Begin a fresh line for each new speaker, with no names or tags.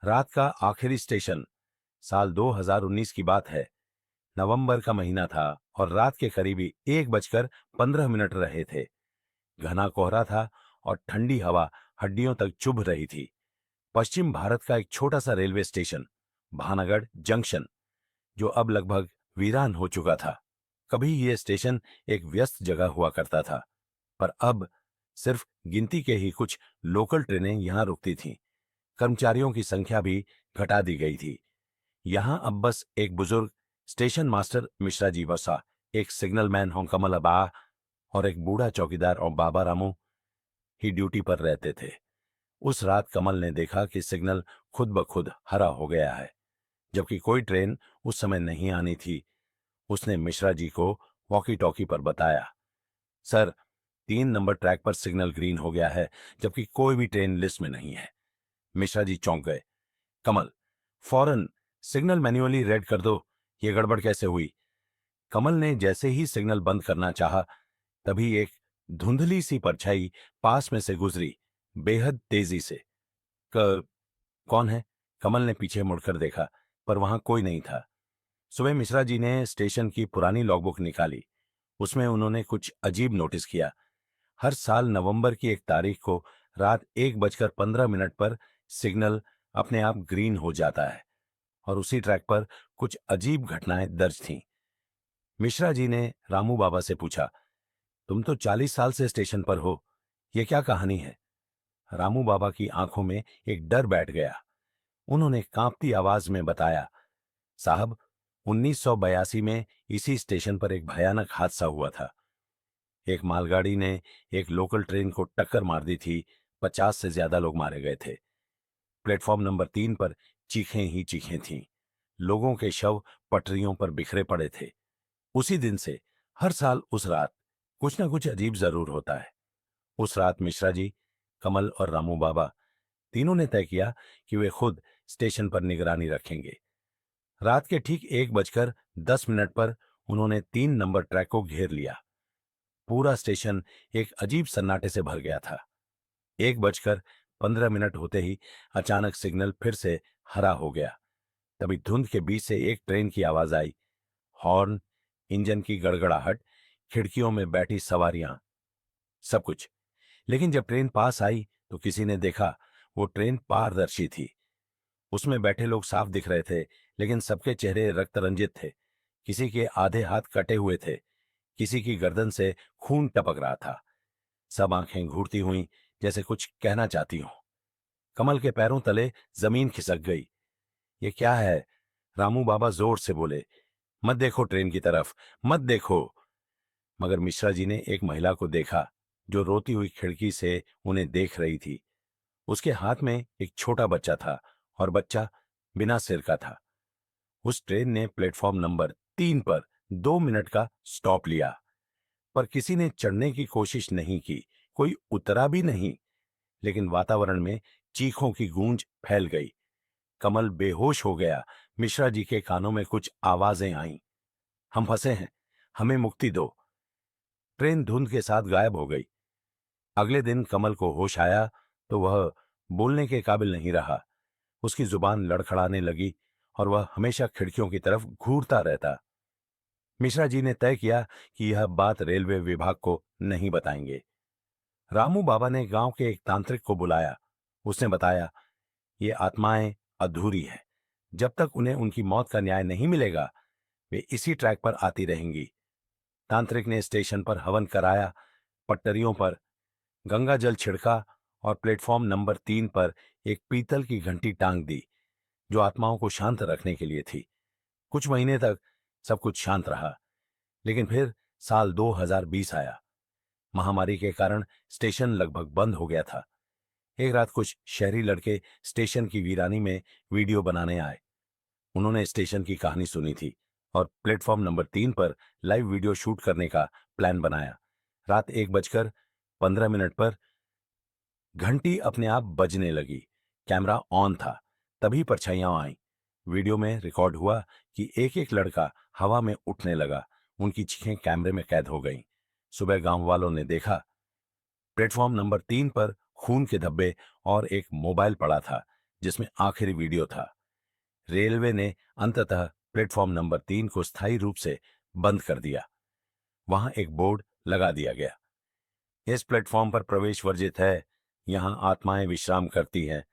रात का आखिरी स्टेशन। साल 2019 की बात है। नवंबर का महीना था और रात के करीबी 1:15 रहे थे। घना कोहरा था और ठंडी हवा हड्डियों तक चुभ रही थी। पश्चिम भारत का एक छोटा सा रेलवे स्टेशन, भानागढ़ जंक्शन, जो अब लगभग वीरान हो चुका था। कभी ये स्टेशन एक व्यस्त जगह हुआ करता था, पर अब सिर्फ गिनती के ही कुछ लोकल ट्रेनें यहां रुकती थीं। कर्मचारियों की संख्या भी घटा दी गई थी। यहां अब बस एक बुजुर्ग स्टेशन मास्टर मिश्रा जी वसा, एक सिग्नल मैन होंकमल बा और एक बूढ़ा चौकीदार और बाबा रामू ही ड्यूटी पर रहते थे। उस रात कमल ने देखा कि सिग्नल खुद ब खुद हरा हो गया है, जबकि कोई ट्रेन उस समय नहीं आनी थी। उसने मिश्रा जी को वॉकी टॉकी पर बताया, सर, 3 नंबर ट्रैक पर सिग्नल ग्रीन हो गया है, जबकि कोई भी ट्रेन लिस्ट में नहीं है। मिश्रा जी चौंक गए। कमल, फौरन सिग्नल मैन्युअली रेड कर दो, ये गड़बड़ कैसे हुई? कमल ने जैसे ही सिग्नल बंद करना चाहा, तभी एक धुंधली सी परछाई पास में से गुजरी, बेहद तेजी से। क कौन है? कमल ने पीछे मुड़कर देखा, पर वहां कोई नहीं था। सुबह मिश्रा जी ने स्टेशन की पुरानी लॉगबुक निकाली। उसमें उन्होंने कुछ अजीब नोटिस किया। हर साल नवंबर की 1 तारीख को रात 1:15 पर सिग्नल अपने आप ग्रीन हो जाता है और उसी ट्रैक पर कुछ अजीब घटनाएं दर्ज थीं। मिश्रा जी ने रामू बाबा से पूछा, तुम तो 40 साल से स्टेशन पर हो, ये क्या कहानी है? रामू बाबा की आंखों में एक डर बैठ गया। उन्होंने कांपती आवाज में बताया, साहब, 1982 में इसी स्टेशन पर एक भयानक हादसा हुआ था। एक मालगाड़ी ने एक लोकल ट्रेन को टक्कर मार दी थी। 50 से ज्यादा लोग मारे गए थे। प्लेटफॉर्म नंबर 3 पर चीखें ही चीखें थीं। लोगों के शव पटरियों पर बिखरे पड़े थे। उसी दिन से हर साल उस रात कुछ ना कुछ अजीब जरूर होता है। उस रात मिश्रा जी, कमल और रामू बाबा तीनों ने तय किया कि वे खुद स्टेशन पर निगरानी रखेंगे। रात के ठीक 1:10 पर उन्होंने 3 नंबर ट्रैक को घेर लिया। पूरा स्टेशन एक अजीब सन्नाटे से भर गया था। 1:15 होते ही अचानक सिग्नल फिर से हरा हो गया। तभी धुंध के बीच से एक ट्रेन की आवाज आई। हॉर्न, इंजन की गड़गड़ाहट, खिड़कियों में बैठी सवारियां, सब कुछ। लेकिन जब ट्रेन पास आई तो किसी ने देखा, वो ट्रेन पारदर्शी थी। उसमें बैठे लोग साफ दिख रहे थे, लेकिन सबके चेहरे रक्त रंजित थे। किसी के आधे हाथ कटे हुए थे, किसी की गर्दन से खून टपक रहा था। सब आंखें घूरती हुई, जैसे कुछ कहना चाहती हों। कमल के पैरों तले जमीन खिसक गई। ये क्या है? रामू बाबा जोर से बोले, मत देखो ट्रेन की तरफ, मत देखो। मगर मिश्रा जी ने एक महिला को देखा, जो रोती हुई खिड़की से उन्हें देख रही थी। उसके हाथ में एक छोटा बच्चा था और बच्चा बिना सिर का था। उस ट्रेन ने प्लेटफॉर्म नंबर 3 पर 2 मिनट का स्टॉप लिया, पर किसी ने चढ़ने की कोशिश नहीं की, कोई उतरा भी नहीं। लेकिन वातावरण में चीखों की गूंज फैल गई। कमल बेहोश हो गया। मिश्रा जी के कानों में कुछ आवाजें आईं, हम फंसे हैं, हमें मुक्ति दो। ट्रेन धुंध के साथ गायब हो गई। अगले दिन कमल को होश आया तो वह बोलने के काबिल नहीं रहा। उसकी जुबान लड़खड़ाने लगी और वह हमेशा खिड़कियों की तरफ घूरता रहता। मिश्रा जी ने तय किया कि यह बात रेलवे विभाग को नहीं बताएंगे। रामू बाबा ने गांव के एक तांत्रिक को बुलाया। उसने बताया, ये आत्माएं अधूरी है। जब तक उन्हें उनकी मौत का न्याय नहीं मिलेगा, वे इसी ट्रैक पर आती रहेंगी। तांत्रिक ने स्टेशन पर हवन कराया, पटरियों पर गंगा जल छिड़का और प्लेटफॉर्म नंबर 3 पर एक पीतल की घंटी टांग दी, जो आत्माओं को शांत रखने के लिए थी। कुछ महीने तक सब कुछ शांत रहा, लेकिन फिर साल 2020 आया। महामारी के कारण स्टेशन लगभग बंद हो गया था। एक रात कुछ शहरी लड़के स्टेशन की वीरानी में वीडियो बनाने आए। उन्होंने स्टेशन की कहानी सुनी थी और प्लेटफॉर्म नंबर 3 पर लाइव वीडियो शूट करने का प्लान बनाया। रात 1:15 पर घंटी अपने आप बजने लगी। कैमरा ऑन था। तभी परछाइयां आईं। वीडियो में रिकॉर्ड हुआ कि एक एक लड़का हवा में उठने लगा। उनकी चीखें कैमरे में कैद हो गईं। सुबह गांव वालों ने देखा, प्लेटफॉर्म नंबर 3 पर खून के धब्बे और एक मोबाइल पड़ा था, जिसमें आखिरी वीडियो था। रेलवे ने अंततः प्लेटफॉर्म नंबर 3 को स्थायी रूप से बंद कर दिया। वहां एक बोर्ड लगा दिया गया, इस प्लेटफॉर्म पर प्रवेश वर्जित है, यहां आत्माएं विश्राम करती हैं,